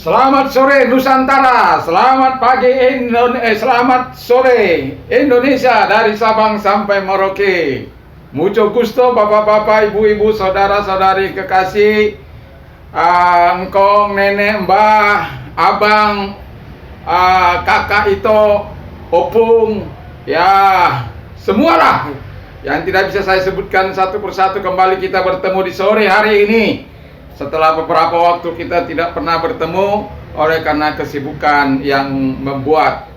Selamat sore Nusantara, selamat pagi selamat sore Indonesia dari Sabang sampai Merauke. Mucho gusto bapak-bapak, ibu-ibu, saudara-saudari kekasih, engkong, nenek, mbah, abang, kakak Ito, opung, ya semualah yang tidak bisa saya sebutkan satu persatu. Kembali kita bertemu di sore hari ini setelah beberapa waktu kita tidak pernah bertemu oleh karena kesibukan yang membuat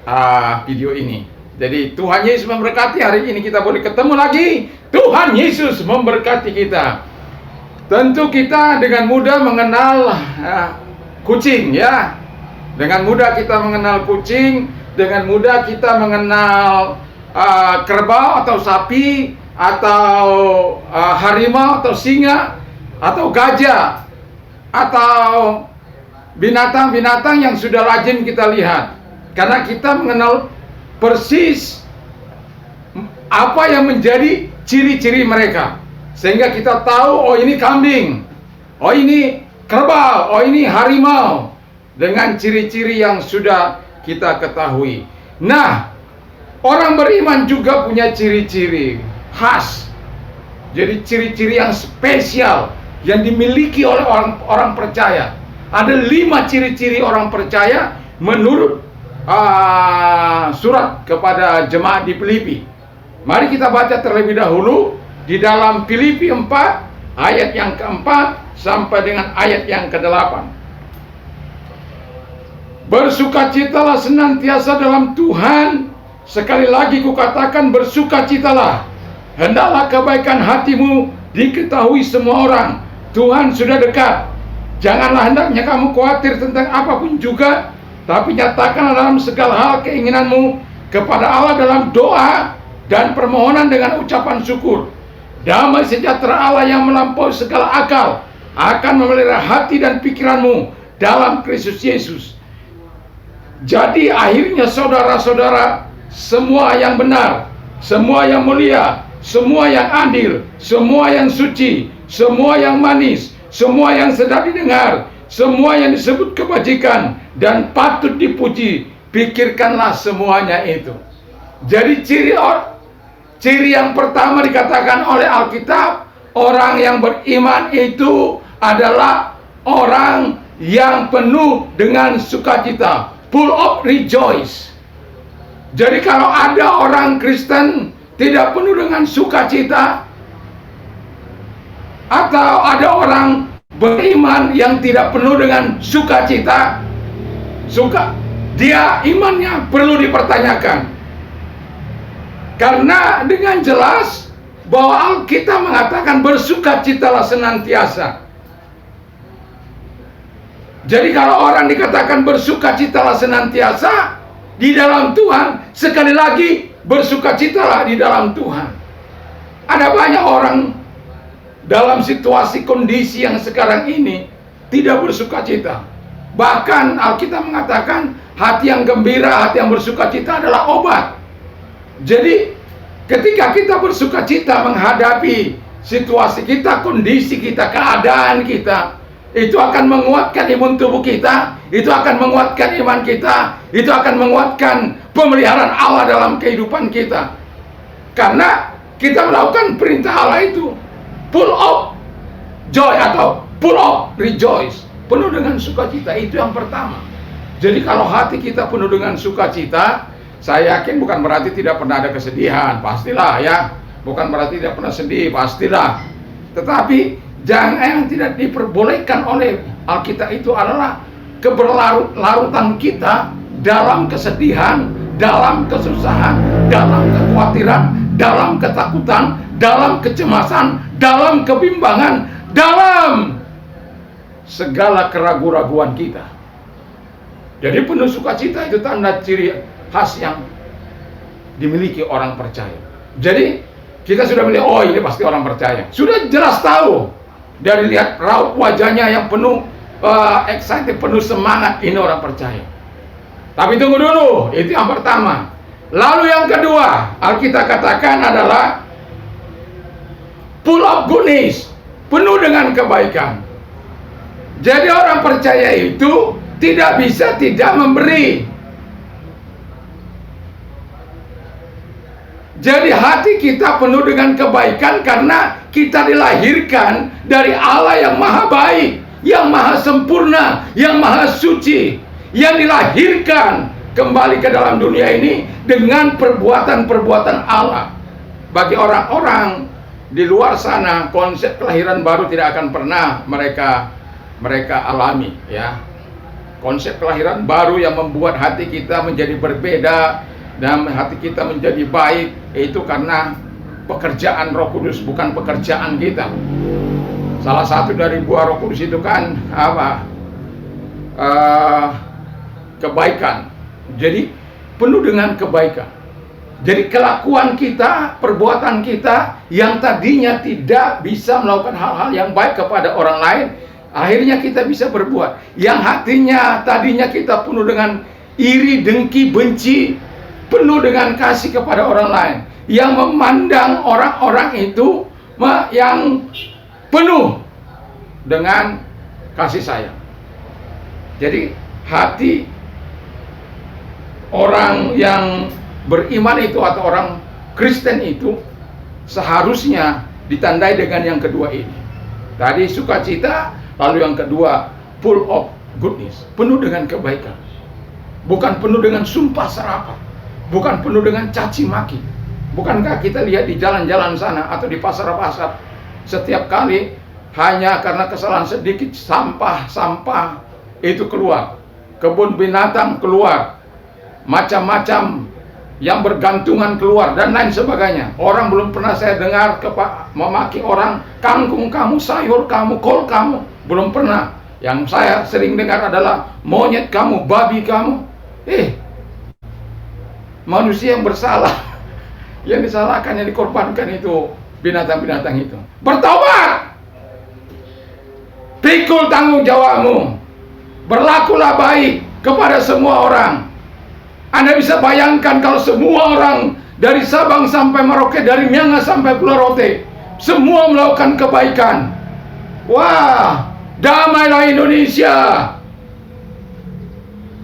video ini. Jadi Tuhan Yesus memberkati. Hari ini kita boleh ketemu lagi. Tuhan Yesus memberkati kita. Tentu kita dengan mudah mengenal kucing, ya. Dengan mudah kita mengenal kucing, dengan mudah kita mengenal kerbau atau sapi, atau harimau atau singa atau gajah, atau binatang-binatang yang sudah lazim kita lihat, karena kita mengenal persis apa yang menjadi ciri-ciri mereka, sehingga kita tahu, oh ini kambing, oh ini kerbau, oh ini harimau, dengan ciri-ciri yang sudah kita ketahui. Nah, orang beriman juga punya ciri-ciri khas, jadi ciri-ciri yang spesial yang dimiliki oleh orang percaya. Ada 5 ciri-ciri orang percaya menurut surat kepada jemaat di Filipi. Mari kita baca terlebih dahulu di dalam Filipi 4 ayat yang keempat sampai dengan ayat yang ke-8. Bersukacitalah senantiasa dalam Tuhan. Sekali lagi kukatakan, bersukacitalah. Hendaklah kebaikan hatimu diketahui semua orang. Tuhan sudah dekat. Janganlah hendaknya kamu khawatir tentang apapun juga, tapi nyatakanlah dalam segala hal keinginanmu kepada Allah dalam doa dan permohonan dengan ucapan syukur. Damai sejahtera Allah yang melampaui segala akal akan memelihara hati dan pikiranmu dalam Kristus Yesus. Jadi akhirnya saudara-saudara, semua yang benar, semua yang mulia, semua yang adil, semua yang suci, semua yang manis, semua yang sedap didengar, semua yang disebut kebajikan dan patut dipuji, pikirkanlah semuanya itu. Jadi ciri yang pertama dikatakan oleh Alkitab, orang yang beriman itu adalah orang yang penuh dengan sukacita, full of rejoice. Jadi kalau ada orang Kristen tidak penuh dengan sukacita, atau ada orang beriman yang tidak penuh dengan sukacita, dia imannya perlu dipertanyakan. Karena dengan jelas bahwa Alkitab mengatakan bersukacitalah senantiasa. Jadi kalau orang dikatakan bersukacitalah senantiasa di dalam Tuhan, sekali lagi bersukacitalah di dalam Tuhan. Ada banyak orang dalam situasi kondisi yang sekarang ini tidak bersukacita. Bahkan Alkitab mengatakan hati yang gembira, hati yang bersukacita adalah obat. Jadi ketika kita bersukacita menghadapi situasi kita, kondisi kita, keadaan kita, itu akan menguatkan imun tubuh kita, itu akan menguatkan iman kita, itu akan menguatkan pemeliharaan Allah dalam kehidupan kita. Karena kita melakukan perintah Allah itu full of joy atau full of rejoice, penuh dengan sukacita. Itu yang pertama. Jadi kalau hati kita penuh dengan sukacita, saya yakin bukan berarti tidak pernah ada kesedihan, pastilah ya. Bukan berarti tidak pernah sedih, pastilah. Tetapi yang tidak diperbolehkan oleh Alkitab itu adalah keberlarut-larutan kita dalam kesedihan, dalam kesusahan, dalam kekhawatiran, dalam ketakutan, dalam kecemasan, dalam kebimbangan, dalam segala keraguan-raguan kita. Jadi penuh sukacita itu tanda ciri khas yang dimiliki orang percaya. Jadi kita sudah melihat, oh ini pasti orang percaya. Sudah jelas tahu dari lihat raut wajahnya yang penuh excited, penuh semangat, ini orang percaya. Tapi tunggu dulu, itu yang pertama. Lalu yang kedua, Alkitab katakan adalah full of goodness, penuh dengan kebaikan. Jadi orang percaya itu tidak bisa tidak memberi. Jadi hati kita penuh dengan kebaikan karena kita dilahirkan dari Allah yang maha baik, yang maha sempurna, yang maha suci, yang dilahirkan kembali ke dalam dunia ini dengan perbuatan-perbuatan Allah. Bagi orang-orang di luar sana, konsep kelahiran baru tidak akan pernah mereka alami, ya. Konsep kelahiran baru yang membuat hati kita menjadi berbeda dan hati kita menjadi baik, itu karena pekerjaan Roh Kudus, bukan pekerjaan kita. Salah satu dari buah Roh Kudus itu kan apa? Kebaikan. Jadi penuh dengan kebaikan. Jadi kelakuan kita, perbuatan kita yang tadinya tidak bisa melakukan hal-hal yang baik kepada orang lain, akhirnya kita bisa berbuat. Yang hatinya tadinya kita penuh dengan iri, dengki, benci, penuh dengan kasih kepada orang lain, yang memandang orang-orang itu yang penuh dengan kasih sayang. Jadi hati orang yang beriman itu atau orang Kristen itu seharusnya ditandai dengan yang kedua ini. Tadi sukacita, lalu yang kedua full of goodness, penuh dengan kebaikan. Bukan penuh dengan sumpah serapah, bukan penuh dengan caci maki. Bukankah kita lihat di jalan-jalan sana atau di pasar-pasar, setiap kali hanya karena kesalahan sedikit sampah-sampah itu keluar, kebun binatang keluar, macam-macam yang bergantungan keluar dan lain sebagainya. Orang belum pernah saya dengar memaki orang, kangkung kamu, sayur kamu, kol kamu, belum pernah. Yang saya sering dengar adalah monyet kamu, babi kamu. Manusia yang bersalah, yang disalahkan, yang dikorbankan itu binatang-binatang itu. Bertobat, pikul tanggung jawabmu, berlakulah baik kepada semua orang. Anda bisa bayangkan kalau semua orang dari Sabang sampai Merauke, dari Miangas sampai Pulau Rote, semua melakukan kebaikan. Wah, damailah Indonesia,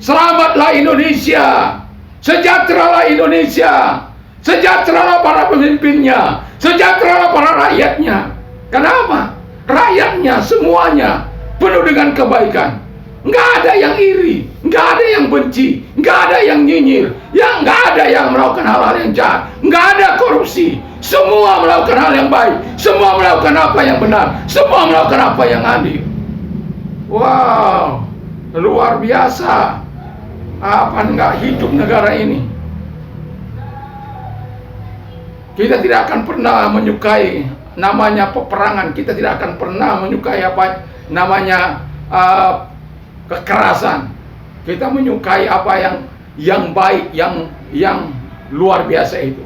selamatlah Indonesia, sejahteralah Indonesia, sejahteralah para pemimpinnya, sejahteralah para rakyatnya. Kenapa? Rakyatnya semuanya penuh dengan kebaikan. Nggak ada yang iri, nggak ada yang benci, nggak ada yang nyinyir, nggak ada yang melakukan hal-hal yang jahat, nggak ada korupsi. Semua melakukan hal yang baik, semua melakukan apa yang benar, semua melakukan apa yang adil. Wow, luar biasa. Apa nggak hidup negara ini? Kita tidak akan pernah menyukai namanya peperangan, kita tidak akan pernah menyukai apa namanya kekerasan. Kita menyukai apa yang baik, yang luar biasa itu.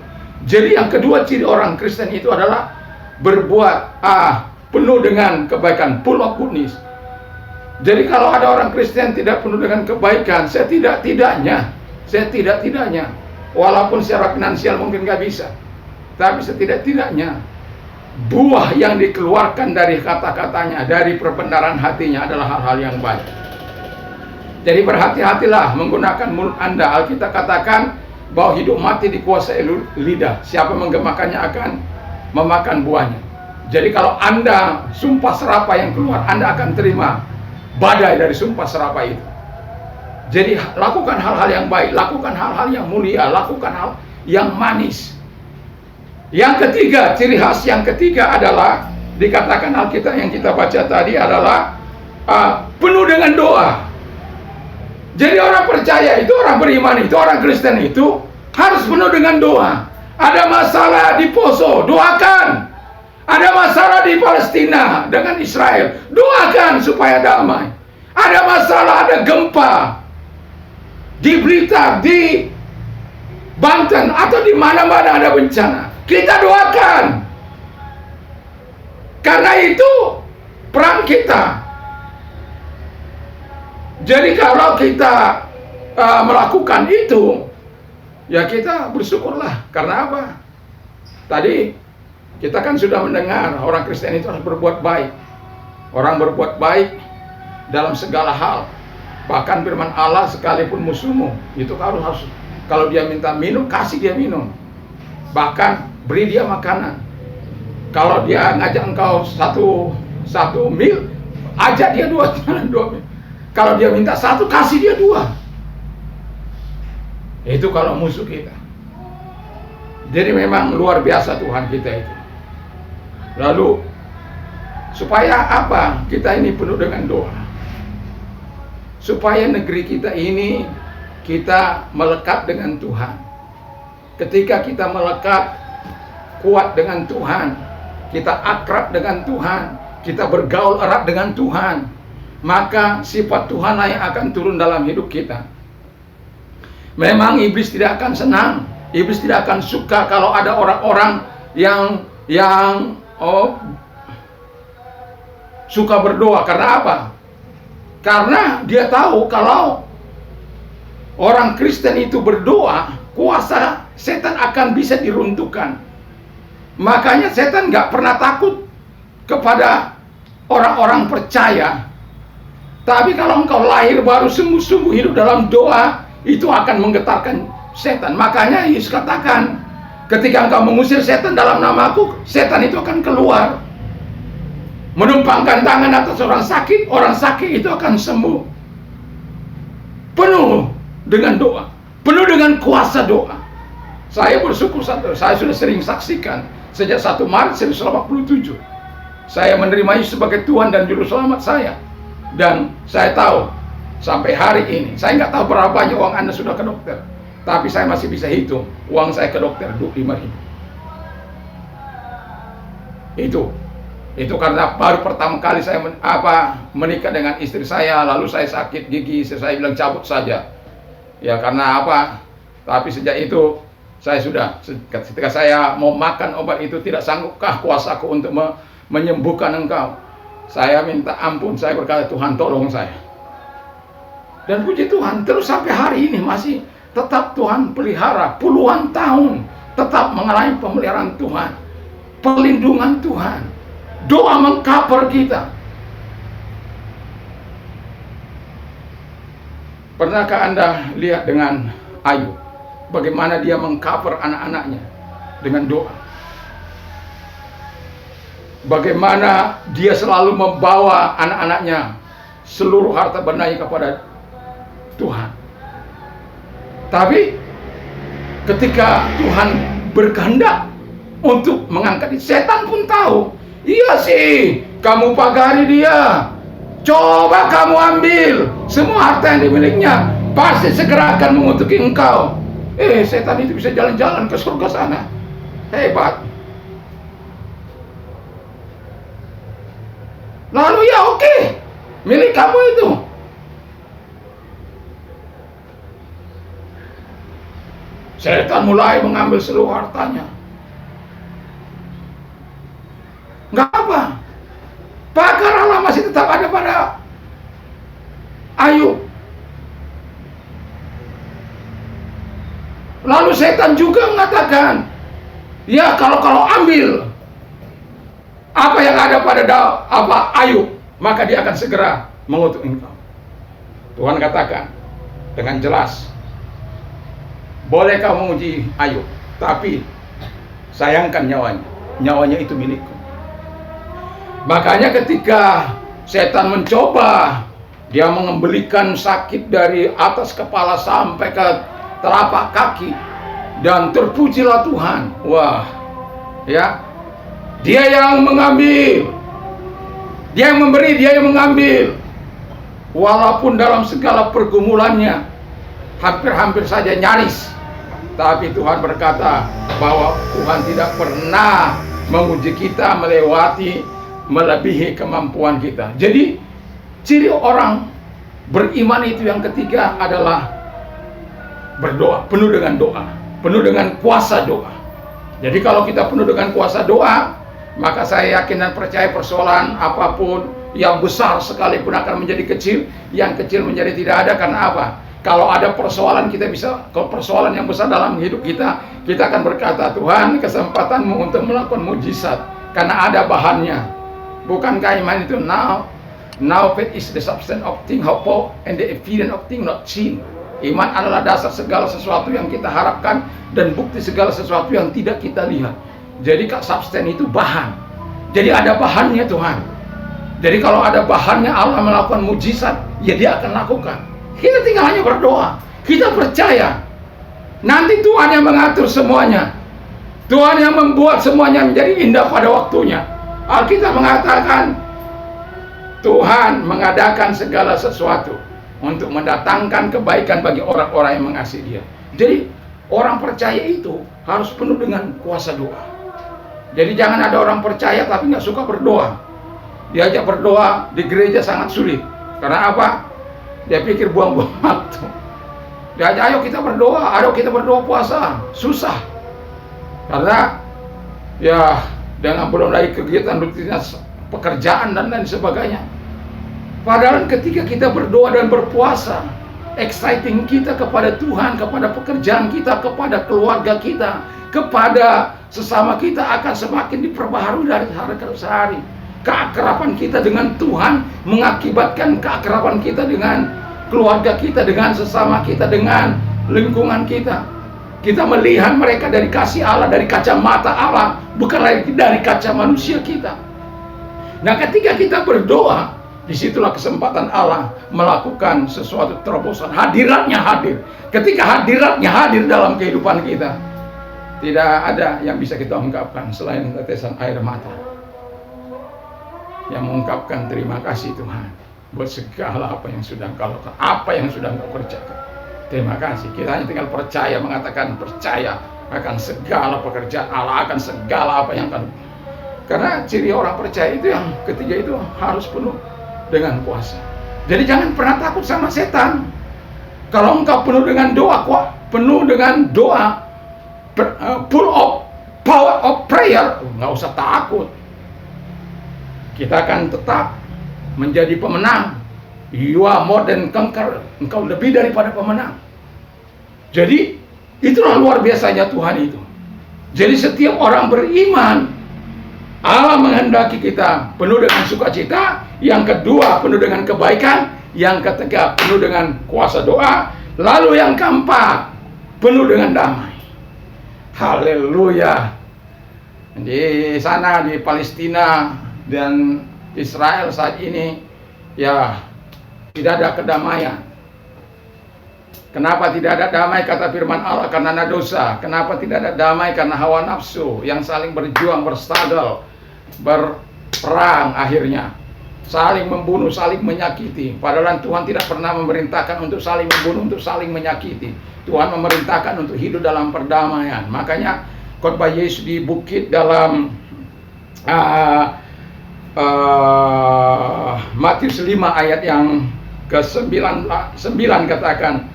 Jadi yang kedua ciri orang Kristen itu adalah berbuat penuh dengan kebaikan, full of goodness. Jadi kalau ada orang Kristen tidak penuh dengan kebaikan, setidak-tidaknya, walaupun secara finansial mungkin nggak bisa, tapi setidak-tidaknya buah yang dikeluarkan dari kata-katanya, dari perbendaharaan hatinya adalah hal-hal yang baik. Jadi berhati-hatilah menggunakan mulut Anda. Alkitab katakan bahwa hidup mati dikuasai lidah. Siapa menggemakannya akan memakan buahnya. Jadi kalau Anda sumpah serapah yang keluar, Anda akan terima badai dari sumpah serapah itu. Jadi lakukan hal-hal yang baik, lakukan hal-hal yang mulia, lakukan hal yang manis. Yang ketiga, ciri khas yang ketiga adalah dikatakan Alkitab yang kita baca tadi adalah penuh dengan doa. Jadi orang percaya itu, orang beriman itu, orang Kristen itu harus penuh dengan doa. Ada masalah di Poso, doakan. Ada masalah di Palestina dengan Israel, doakan supaya damai. Ada masalah, ada gempa di Blitar, di Banten, atau di mana-mana ada bencana, kita doakan. Karena itu peran kita. Jadi kalau kita melakukan itu, ya kita bersyukurlah. Karena apa? Tadi kita kan sudah mendengar orang Kristen itu harus berbuat baik. Orang berbuat baik dalam segala hal. Bahkan firman Allah, sekalipun musuhmu itu harus kalau dia minta minum, kasih dia minum. Bahkan beri dia makanan. Kalau dia ngajak engkau satu mil, ajak dia dua mil. Kalau dia minta satu, kasih dia dua. Itu kalau musuh kita. Jadi memang luar biasa Tuhan kita itu. Lalu supaya apa? Kita ini penuh dengan doa. Supaya negeri kita ini kita melekat dengan Tuhan. Ketika kita melekat kuat dengan Tuhan, kita akrab dengan Tuhan, kita bergaul erat dengan Tuhan, maka sifat Tuhan yang akan turun dalam hidup kita. Memang iblis tidak akan senang, iblis tidak akan suka kalau ada orang-orang yang suka berdoa. Karena apa? Karena dia tahu kalau orang Kristen itu berdoa, kuasa setan akan bisa diruntuhkan. Makanya setan nggak pernah takut kepada orang-orang percaya. Tapi kalau engkau lahir baru sungguh-sungguh hidup dalam doa, itu akan menggetarkan setan. Makanya Yesus katakan, ketika engkau mengusir setan dalam namaku, setan itu akan keluar. Menumpangkan tangan atas orang sakit itu akan sembuh. Penuh dengan doa, penuh dengan kuasa doa. Saya bersyukur, saya sudah sering saksikan sejak 1 Maret 1987. Saya menerima Yesus sebagai Tuhan dan Juru Selamat saya. Dan saya tahu, sampai hari ini, saya nggak tahu berapa banyak uang Anda sudah ke dokter. Tapi saya masih bisa hitung, uang saya ke dokter 25.000. Itu karena baru pertama kali saya menikah dengan istri saya, lalu saya sakit gigi, saya bilang cabut saja. Ya karena apa? Tapi sejak itu saya sudah, ketika saya mau makan obat itu, tidak sanggupkah kuasaku untuk menyembuhkan engkau? Saya minta ampun, saya berkata, Tuhan tolong saya. Dan puji Tuhan, terus sampai hari ini masih tetap Tuhan pelihara, puluhan tahun tetap mengalami pemeliharaan Tuhan, perlindungan Tuhan. Doa mengcover kita. Pernahkah Anda lihat dengan Ayub, bagaimana dia mengcover anak-anaknya dengan doa? Bagaimana dia selalu membawa anak-anaknya seluruh harta bendanya kepada Tuhan. Tapi ketika Tuhan berkehendak untuk mengangkat, setan pun tahu. Iya sih, kamu pagari dia. Coba kamu ambil semua harta yang dimilikinya, pasti segera akan mengutuki engkau. Setan itu bisa jalan-jalan ke surga sana. Hebat. Lalu ya oke, milik kamu itu. Setan mulai mengambil seluruh hartanya. Nggak apa. Pagar Allah masih tetap ada pada Ayub. Lalu setan juga mengatakan, ya kalau ambil apa yang ada pada Ayub, maka dia akan segera mengutuk engkau. Tuhan katakan dengan jelas, boleh kau menguji Ayub, tapi sayangkan nyawanya itu milikku. Makanya ketika setan mencoba, dia mengembalikan sakit dari atas kepala sampai ke telapak kaki, dan terpujilah Tuhan. Wah, ya, dia yang mengambil, dia yang memberi, dia yang mengambil. Walaupun dalam segala pergumulannya hampir saja nyaris, tapi Tuhan berkata bahwa Tuhan tidak pernah menguji kita melebihi kemampuan kita. Jadi ciri orang beriman itu yang ketiga adalah berdoa, penuh dengan doa, penuh dengan kuasa doa. Jadi kalau kita penuh dengan kuasa doa, maka saya yakin dan percaya persoalan apapun yang besar sekalipun akan menjadi kecil, yang kecil menjadi tidak ada. Karena apa? Kalau ada persoalan, kalau persoalan yang besar dalam hidup kita akan berkata, Tuhan, kesempatanmu untuk melakukan mujizat, karena ada bahannya. Bukankah iman itu? Now, Now faith is the substance of things hoped for and the evidence of things not seen. Iman adalah dasar segala sesuatu yang kita harapkan dan bukti segala sesuatu yang tidak kita lihat. Jadi substance itu bahan. Jadi ada bahannya Tuhan. Jadi kalau ada bahannya Allah melakukan mujizat, ya Dia akan lakukan. Kita tinggal hanya berdoa. Kita percaya. Nanti Tuhan yang mengatur semuanya. Tuhan yang membuat semuanya menjadi indah pada waktunya. Alkitab mengatakan Tuhan mengadakan segala sesuatu untuk mendatangkan kebaikan bagi orang-orang yang mengasihi Dia. Jadi orang percaya itu harus penuh dengan kuasa doa. Jadi jangan ada orang percaya tapi nggak suka berdoa. Diajak berdoa di gereja sangat sulit. Karena apa? Dia pikir buang-buang waktu. Diajak, ayo kita berdoa puasa. Susah. Karena ya dengan belum lagi kegiatan rutinitas pekerjaan dan lain sebagainya. Padahal ketika kita berdoa dan berpuasa, exciting kita kepada Tuhan, kepada pekerjaan kita, kepada keluarga kita, kepada sesama kita akan semakin diperbaharui dari hari ke hari. Keakraban kita dengan Tuhan mengakibatkan keakraban kita dengan keluarga kita, dengan sesama kita, dengan lingkungan kita. Kita melihat mereka dari kasih Allah, dari kacamata Allah, bukan lagi dari kaca manusia kita. Nah, ketika kita berdoa, disitulah kesempatan Allah melakukan sesuatu terobosan. Hadiratnya hadir. Ketika hadiratnya hadir dalam kehidupan kita, tidak ada yang bisa kita ungkapkan selain tetesan air mata yang mengungkapkan terima kasih Tuhan buat segala apa yang sudah Engkau lakukan, apa yang sudah Engkau kerjakan. Terima kasih. Kita hanya tinggal percaya, mengatakan percaya akan segala pekerjaan Allah, akan segala apa yang akan. Karena ciri orang percaya itu yang ketiga itu harus penuh dengan kuasa. Jadi jangan pernah takut sama setan. Kalau engkau penuh dengan doa, penuh dengan doa, full of power of prayer, nggak usah takut. Kita akan tetap menjadi pemenang. You are more than conqueror. Engkau lebih daripada pemenang. Jadi itulah luar biasanya Tuhan itu. Jadi setiap orang beriman, Allah menghendaki kita penuh dengan sukacita. Yang kedua penuh dengan kebaikan. Yang ketiga penuh dengan kuasa doa. Lalu yang keempat penuh dengan damai. Haleluya. Di sana di Palestina dan Israel saat ini ya tidak ada kedamaian. Kenapa tidak ada damai? Kata firman Allah, karena ada dosa. Kenapa tidak ada damai? Karena hawa nafsu yang saling berjuang, berstruggle, berperang akhirnya. Saling membunuh, saling menyakiti. Padahal Tuhan tidak pernah memerintahkan untuk saling membunuh, untuk saling menyakiti. Tuhan memerintahkan untuk hidup dalam perdamaian. Makanya khotbah Yesus di bukit dalam Matius 5 ayat yang ke-9 katakan,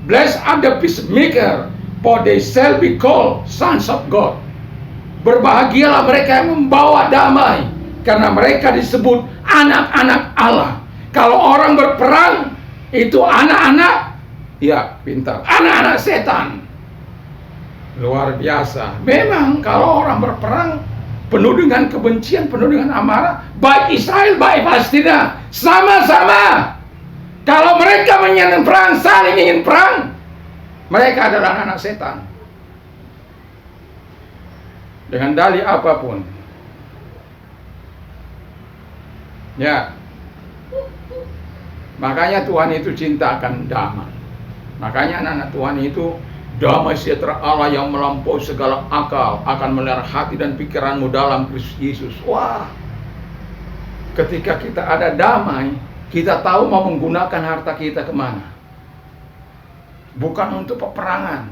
blessed are the peacemaker, for they shall be called sons of God. Berbahagialah mereka yang membawa damai, karena mereka disebut anak-anak Allah. Kalau orang berperang itu anak-anak, ya pintar, anak-anak setan. Luar biasa. Memang kalau orang berperang penuh dengan kebencian, penuh dengan amarah, baik Israel, baik Palestina, sama-sama. Kalau mereka ingin perang, saling ingin perang, mereka adalah anak setan. Dengan dalih apapun. Ya. Makanya Tuhan itu cinta akan damai. Makanya anak-anak Tuhan itu damai sejahtera Allah yang melampaui segala akal akan melihara hati dan pikiranmu dalam Kristus Yesus. Wah. Ketika kita ada damai, kita tahu mau menggunakan harta kita kemana. Bukan untuk peperangan,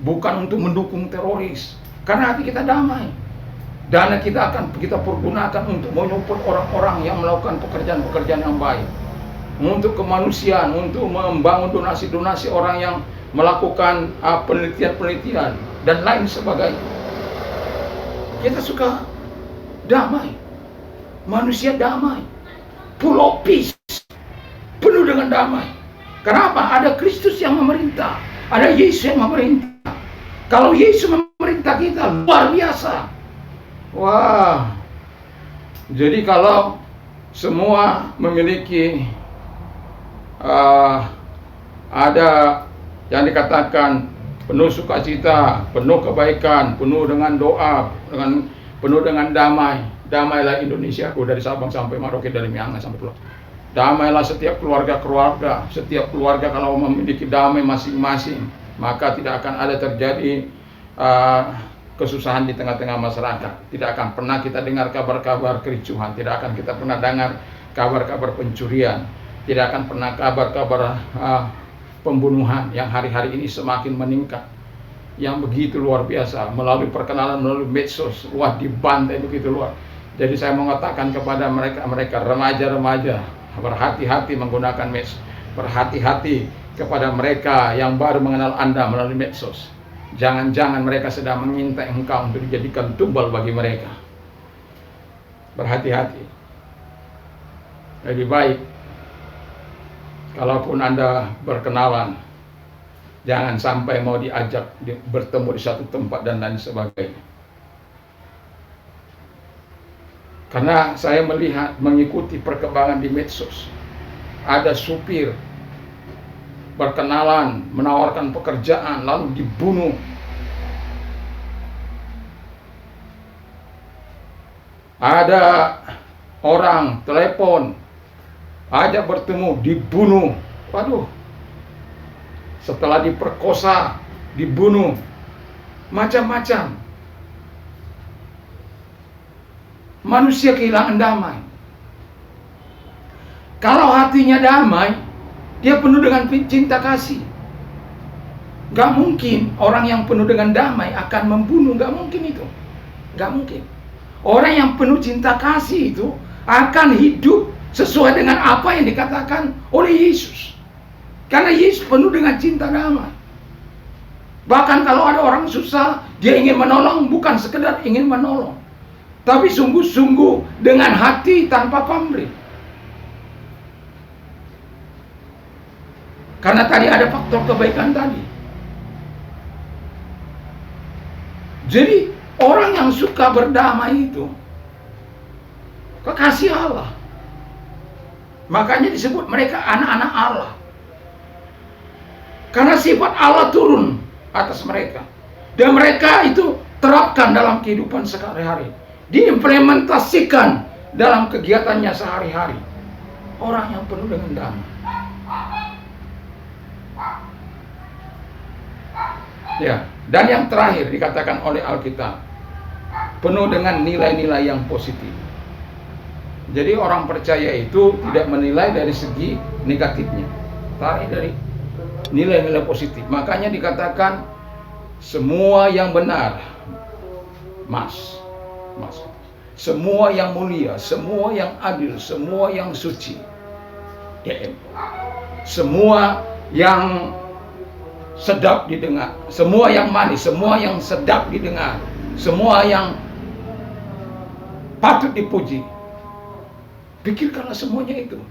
bukan untuk mendukung teroris. Karena hati kita damai. Dana kita akan kita pergunakan untuk menyupport orang-orang yang melakukan pekerjaan-pekerjaan yang baik. Untuk kemanusiaan, untuk membangun donasi-donasi orang yang melakukan penelitian-penelitian dan lain sebagainya. Kita suka damai. Manusia damai. Full of peace. Penuh dengan damai. Kenapa? Ada Kristus yang memerintah. Ada Yesus yang memerintah. Kalau Yesus memerintah kita, luar biasa. Wah. Jadi kalau semua memiliki ada yang dikatakan penuh sukacita, penuh kebaikan, penuh dengan doa, penuh dengan damai. Damailah Indonesiaku, dari Sabang sampai Merauke, dari Miangas sampai Pulau. Damailah setiap keluarga-keluarga. Setiap keluarga kalau memiliki damai masing-masing, maka tidak akan ada terjadi kesusahan di tengah-tengah masyarakat. Tidak akan pernah kita dengar kabar-kabar kericuhan. Tidak akan kita pernah dengar kabar-kabar pencurian. Tidak akan pernah kabar-kabar pembunuhan yang hari-hari ini semakin meningkat, yang begitu luar biasa, melalui perkenalan, melalui medsos, wah, dibantai begitu luar. Jadi saya mengatakan kepada mereka remaja-remaja, berhati-hati menggunakan medsos, berhati-hati kepada mereka yang baru mengenal Anda melalui medsos. Jangan-jangan mereka sedang mengintai engkau untuk dijadikan tumbal bagi mereka. Berhati-hati. Lebih baik kalaupun Anda berkenalan, jangan sampai mau diajak bertemu di satu tempat dan lain sebagainya. Karena saya melihat, mengikuti perkembangan di medsos, ada supir berkenalan, menawarkan pekerjaan, lalu dibunuh. Ada orang telepon, ajak bertemu, dibunuh. Waduh, setelah diperkosa, dibunuh, macam-macam. Manusia kehilangan damai. Kalau hatinya damai, dia penuh dengan cinta kasih. Gak mungkin orang yang penuh dengan damai akan membunuh, gak mungkin itu. Gak mungkin. Orang yang penuh cinta kasih itu akan hidup sesuai dengan apa yang dikatakan oleh Yesus. Karena Yesus penuh dengan cinta damai. Bahkan kalau ada orang susah, dia ingin menolong, bukan sekedar ingin menolong, tapi sungguh-sungguh dengan hati tanpa pamrih. Karena tadi ada faktor kebaikan tadi. Jadi orang yang suka berdamai itu kekasih Allah. Makanya disebut mereka anak-anak Allah. Karena sifat Allah turun atas mereka. Dan mereka itu terapkan dalam kehidupan sehari-hari. Diimplementasikan dalam kegiatannya sehari-hari. Orang yang penuh dengan damai. Ya, dan yang terakhir dikatakan oleh Alkitab, penuh dengan nilai-nilai yang positif. Jadi orang percaya itu tidak menilai dari segi negatifnya, tapi dari nilai-nilai positif. Makanya dikatakan semua yang benar, mas, semua yang mulia, semua yang adil, semua yang suci, DM, semua yang sedap didengar, semua yang manis, semua yang sedap didengar, semua yang patut dipuji. Pikirkanlah semuanya itu.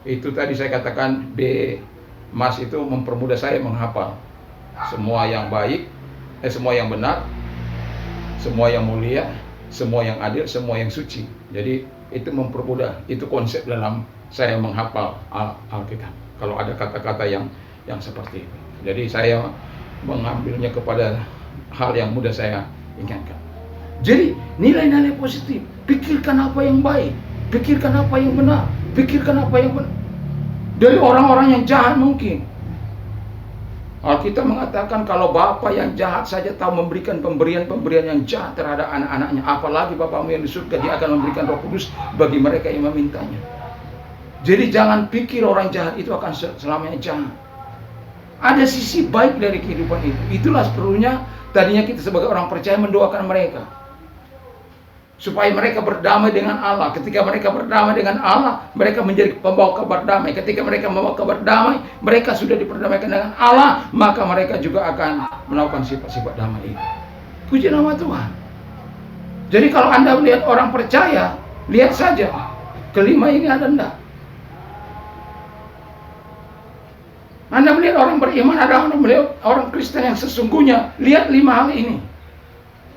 Itu tadi saya katakan Mas itu mempermudah saya menghafal semua yang baik, semua yang benar, semua yang mulia, semua yang adil, semua yang suci. Jadi itu mempermudah, itu konsep dalam saya menghafal Alkitab. Kalau ada kata-kata yang seperti itu. Jadi saya mengambilnya kepada hal yang mudah saya ingatkan. Jadi nilai-nilai positif, pikirkan apa yang baik, pikirkan apa yang benar, pikirkan apa yang benar. Dari orang-orang yang jahat mungkin. Alkitab mengatakan kalau Bapa yang jahat saja tahu memberikan pemberian-pemberian yang jahat terhadap anak-anaknya, apalagi Bapamu yang di surga, Dia akan memberikan Roh Kudus bagi mereka yang memintanya. Jadi jangan pikir orang jahat itu akan selamanya jahat. Ada sisi baik dari kehidupan itu. Itulah perlunya tadinya kita sebagai orang percaya mendoakan mereka, supaya mereka berdamai dengan Allah. Ketika mereka berdamai dengan Allah, mereka menjadi pembawa kabar damai. Ketika mereka membawa kabar damai, mereka sudah diperdamaikan dengan Allah, maka mereka juga akan melakukan sifat-sifat damai itu. Puji nama Tuhan. Jadi kalau Anda melihat orang percaya, lihat saja kelima ini ada enggak. Anda melihat orang beriman, ada orang Kristen yang sesungguhnya, lihat 5 hal ini.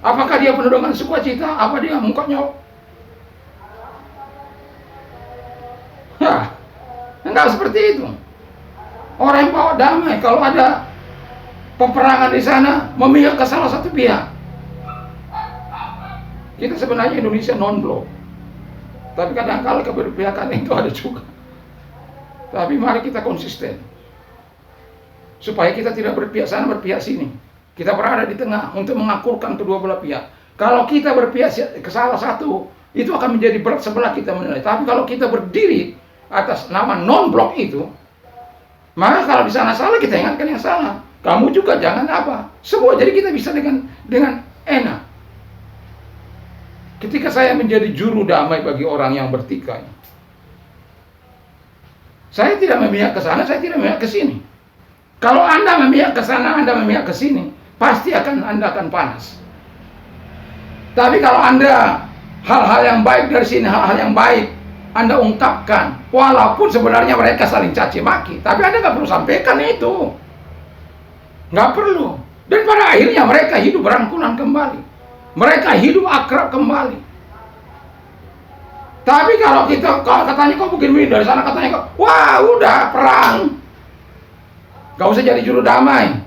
Apakah dia penuh dengan sukacita? Apa dia mukanya Enggak seperti itu. Orang yang bawa damai, kalau ada peperangan di sana, memihak ke salah satu pihak. Kita sebenarnya Indonesia non-blok, tapi kadang-kala keberpihakan itu ada juga. Tapi mari kita konsisten, supaya kita tidak berpihak sana, berpihak sini. Kita berada di tengah untuk mengakurkan kedua belah pihak. Kalau kita berpihak ke salah satu, itu akan menjadi berat sebelah kita menilai. Tapi kalau kita berdiri atas nama non-blok itu, maka kalau di sana salah, kita ingatkan yang salah. Kamu juga jangan apa. Semua, jadi kita bisa dengan enak. Ketika saya menjadi juru damai bagi orang yang bertikai, saya tidak memihak ke sana, saya tidak memihak ke sini. Kalau Anda memihak ke sana, Anda memihak ke sini, pasti Anda akan panas. Tapi kalau Anda hal-hal yang baik dari sini, hal-hal yang baik Anda ungkapkan, walaupun sebenarnya mereka saling caci maki, tapi Anda nggak perlu sampaikan itu, nggak perlu. Dan pada akhirnya mereka hidup berangkulan kembali, mereka hidup akrab kembali. Tapi kalau katanya kau begini dari sana, katanya kau, wah udah perang, nggak usah jadi juru damai.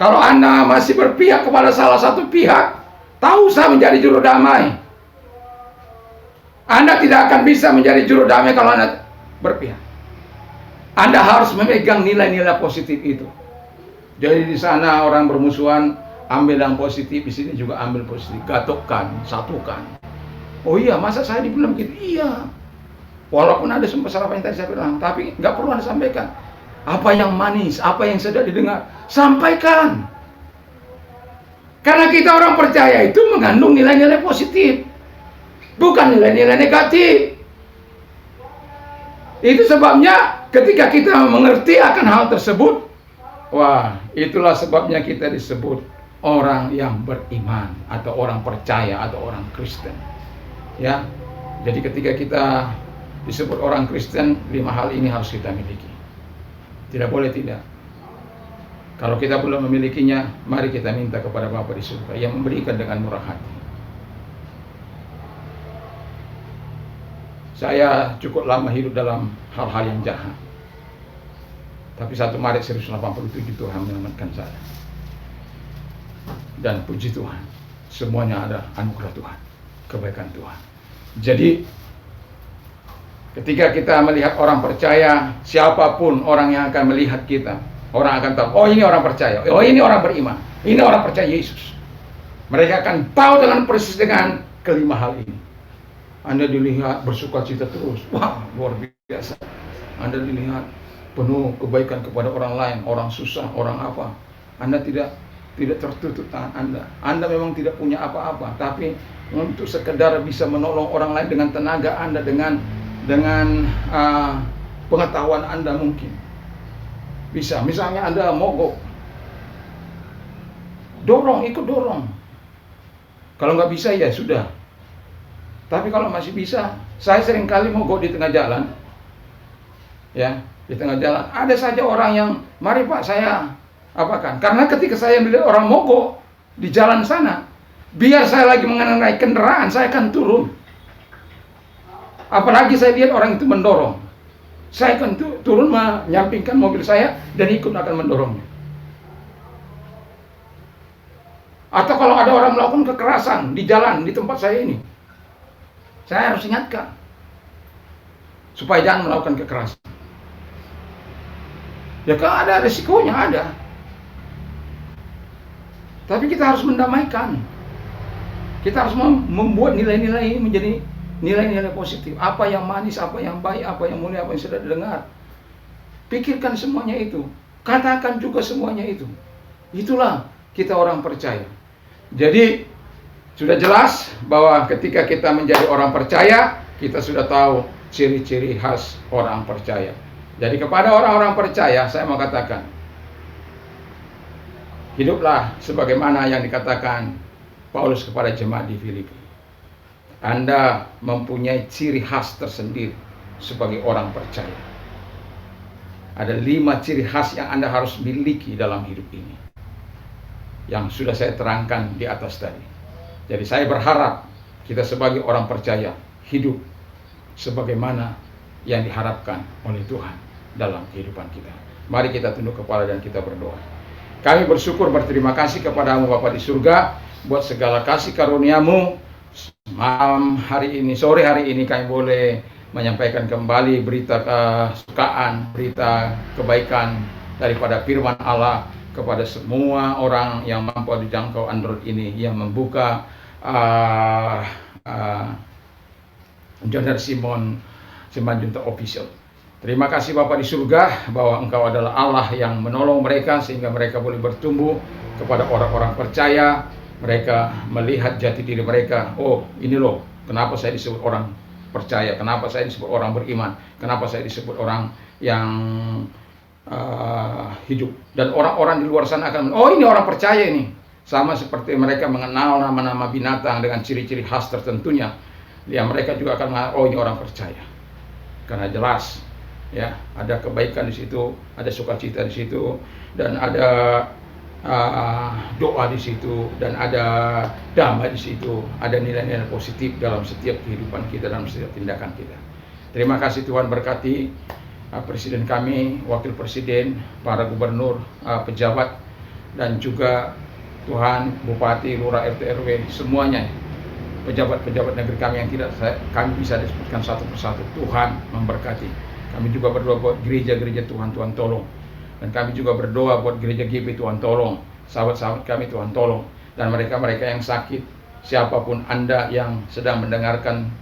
Kalau Anda masih berpihak kepada salah satu pihak, tak usah menjadi juru damai. Anda tidak akan bisa menjadi juru damai kalau Anda berpihak. Anda harus memegang nilai-nilai positif itu. Jadi di sana orang bermusuhan, ambil yang positif, di sini juga ambil positif, gatokkan, satukan. Oh iya, masa saya dibilang gitu? Iya. Walaupun ada sumpah salah apa yang tadi saya bilang, tapi nggak perlu Anda sampaikan. Apa yang manis, apa yang sedap didengar, sampaikan. Karena kita orang percaya itu mengandung nilai-nilai positif, bukan nilai-nilai negatif. Itu sebabnya ketika kita mengerti akan hal tersebut, wah, itulah sebabnya kita disebut orang yang beriman, atau orang percaya, atau orang Kristen. Ya, jadi ketika kita disebut orang Kristen, 5 hal ini harus kita miliki. Tidak boleh tidak. Kalau kita belum memilikinya, mari kita minta kepada Bapa di surga yang memberikan dengan murah hati. Saya cukup lama hidup dalam hal-hal yang jahat, tapi 1 Maret 1987 Tuhan menyelamatkan saya. Dan puji Tuhan, semuanya ada anugerah Tuhan, kebaikan Tuhan. Jadi ketika kita melihat orang percaya, siapapun orang yang akan melihat kita, orang akan tahu, oh ini orang percaya, oh ini orang beriman, ini orang percaya Yesus. Mereka akan tahu dengan persis dengan kelima hal ini. Anda dilihat bersuka cita terus, wah luar biasa. Anda dilihat penuh kebaikan kepada orang lain, orang susah, orang apa. Anda tidak tertutup tangan Anda. Anda memang tidak punya apa-apa, tapi untuk sekedar bisa menolong orang lain dengan tenaga Anda, dengan pengetahuan Anda mungkin bisa. Misalnya Anda mogok, ikut dorong. Kalau nggak bisa ya sudah. Tapi kalau masih bisa, saya seringkali mogok di tengah jalan. Ya, di tengah jalan ada saja orang yang, mari Pak saya apakan. Karena ketika saya melihat orang mogok di jalan sana, biar saya lagi mengendarai kendaraan, saya akan turun. Apalagi saya lihat orang itu mendorong, saya akan turun menyampingkan mobil saya dan ikut akan mendorongnya. Atau kalau ada orang melakukan kekerasan di jalan, di tempat saya ini, saya harus ingatkan supaya jangan melakukan kekerasan. Ya kan ada risikonya, ada. Tapi kita harus mendamaikan. Kita harus membuat nilai-nilai ini menjadi nilai-nilai positif. Apa yang manis, apa yang baik, apa yang mulia, apa yang sudah didengar. Pikirkan semuanya itu. Katakan juga semuanya itu. Itulah kita orang percaya. Jadi sudah jelas bahwa ketika kita menjadi orang percaya, kita sudah tahu ciri-ciri khas orang percaya. Jadi kepada orang-orang percaya, saya mau katakan, hiduplah sebagaimana yang dikatakan Paulus kepada jemaat di Filipi. Anda mempunyai ciri khas tersendiri sebagai orang percaya. Ada 5 ciri khas yang Anda harus miliki dalam hidup ini, yang sudah saya terangkan di atas tadi. Jadi saya berharap kita sebagai orang percaya hidup sebagaimana yang diharapkan oleh Tuhan dalam kehidupan kita. Mari kita tunduk kepala dan kita berdoa. Kami bersyukur, berterima kasih kepadamu Bapa di surga, buat segala kasih karunia-Mu. Malam hari ini, sore hari ini kami boleh menyampaikan kembali berita kesukaan, berita kebaikan daripada firman Allah kepada semua orang yang mampu dijangkau Android ini, yang membuka Joner Simon Simanjuntak Official. Terima kasih Bapa di surga, bahwa Engkau adalah Allah yang menolong mereka sehingga mereka boleh bertumbuh kepada orang-orang percaya. Mereka melihat jati diri mereka. Oh, ini loh, kenapa saya disebut orang percaya, kenapa saya disebut orang beriman, kenapa saya disebut orang yang hidup. Dan orang-orang di luar sana akan, oh ini orang percaya ini. Sama seperti mereka mengenal nama-nama binatang dengan ciri-ciri khas tertentunya, ya mereka juga akan mengatakan, oh ini orang percaya. Karena jelas, ya ada kebaikan di situ, ada sukacita di situ, dan ada doa di situ, dan ada damai di situ, ada nilai-nilai positif dalam setiap kehidupan kita, dalam setiap tindakan kita. Terima kasih Tuhan, berkati Presiden kami, Wakil Presiden, para gubernur, pejabat, dan juga Tuhan, Bupati, Lurah, RT, RW, semuanya, pejabat-pejabat negeri kami yang tidak kami bisa disebutkan satu persatu. Tuhan memberkati. Kami juga berdoa buat gereja-gereja Tuhan, Tuhan tolong. Dan kami juga berdoa buat gereja GB, Tuhan tolong. Sahabat-sahabat kami, Tuhan tolong. Dan mereka-mereka yang sakit, siapapun Anda yang sedang mendengarkan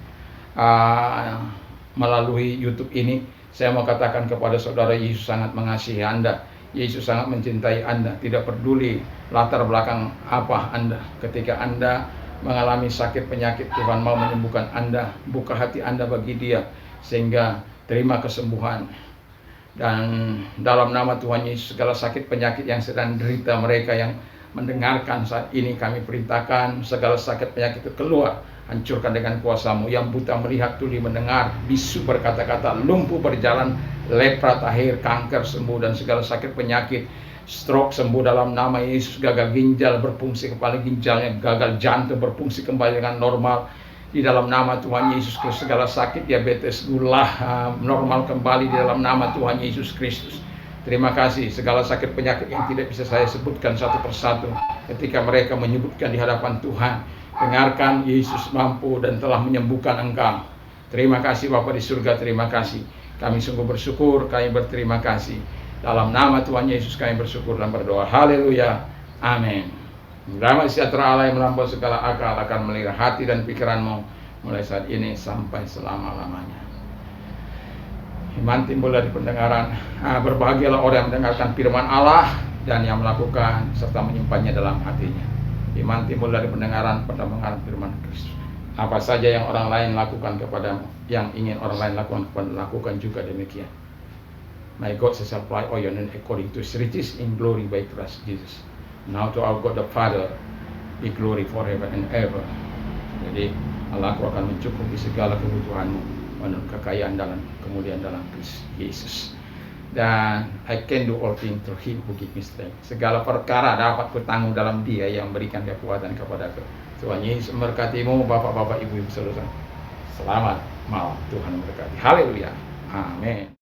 melalui YouTube ini, saya mau katakan kepada saudara, Yesus sangat mengasihi Anda. Yesus sangat mencintai Anda. Tidak peduli latar belakang apa Anda. Ketika Anda mengalami sakit penyakit, Tuhan mau menyembuhkan Anda. Buka hati Anda bagi Dia, sehingga terima kesembuhan. Dan dalam nama Tuhan Yesus, segala sakit penyakit yang sedang derita mereka yang mendengarkan saat ini, kami perintahkan segala sakit penyakit itu keluar. Hancurkan dengan kuasa-Mu. Yang buta melihat, tuli mendengar, bisu berkata-kata, lumpuh berjalan, lepra tahir, kanker sembuh, dan segala sakit penyakit, stroke sembuh dalam nama Yesus. Gagal ginjal berfungsi kembali ginjalnya, gagal jantung berfungsi kembali dengan normal di dalam nama Tuhan Yesus Kristus. Segala sakit diabetes, gula normal kembali di dalam nama Tuhan Yesus Kristus. Terima kasih. Segala sakit penyakit yang tidak bisa saya sebutkan satu persatu, ketika mereka menyebutkan di hadapan Tuhan, dengarkan, Yesus mampu dan telah menyembuhkan engkau. Terima kasih Bapa di surga, terima kasih. Kami sungguh bersyukur, kami berterima kasih. Dalam nama Tuhan Yesus kami bersyukur dan berdoa. Haleluya. Amin. Damai sejahtera Allah yang melampaui segala akal akan melihara hati dan pikiranmu mulai saat ini sampai selama-lamanya. Iman timbul dari pendengaran. Berbahagialah orang yang mendengarkan firman Allah dan yang melakukan serta menyimpannya dalam hatinya. Iman timbul dari pendengaran firman Kristus. Apa saja yang orang lain lakukan kepadamu, yang ingin orang lain lakukan kepada, lakukan juga demikian. My God shall supply all your needs according to His riches in glory by Christ Jesus. Now to our God the Father be glory forever and ever. Jadi Allah akan mencukupi segala kebutuhanmu menurut kekayaan dalam kemuliaan dalam Kristus Yesus. Dan I can do all things through Him who gives me strength. Segala perkara dapat kutanggung dalam Dia yang berikan kekuatan kepadaku. Tuhan Yesus memberkatimu, bapak-bapak, ibu-ibu saudara. Selamat malam, Tuhan memberkati. Haleluya. Amin.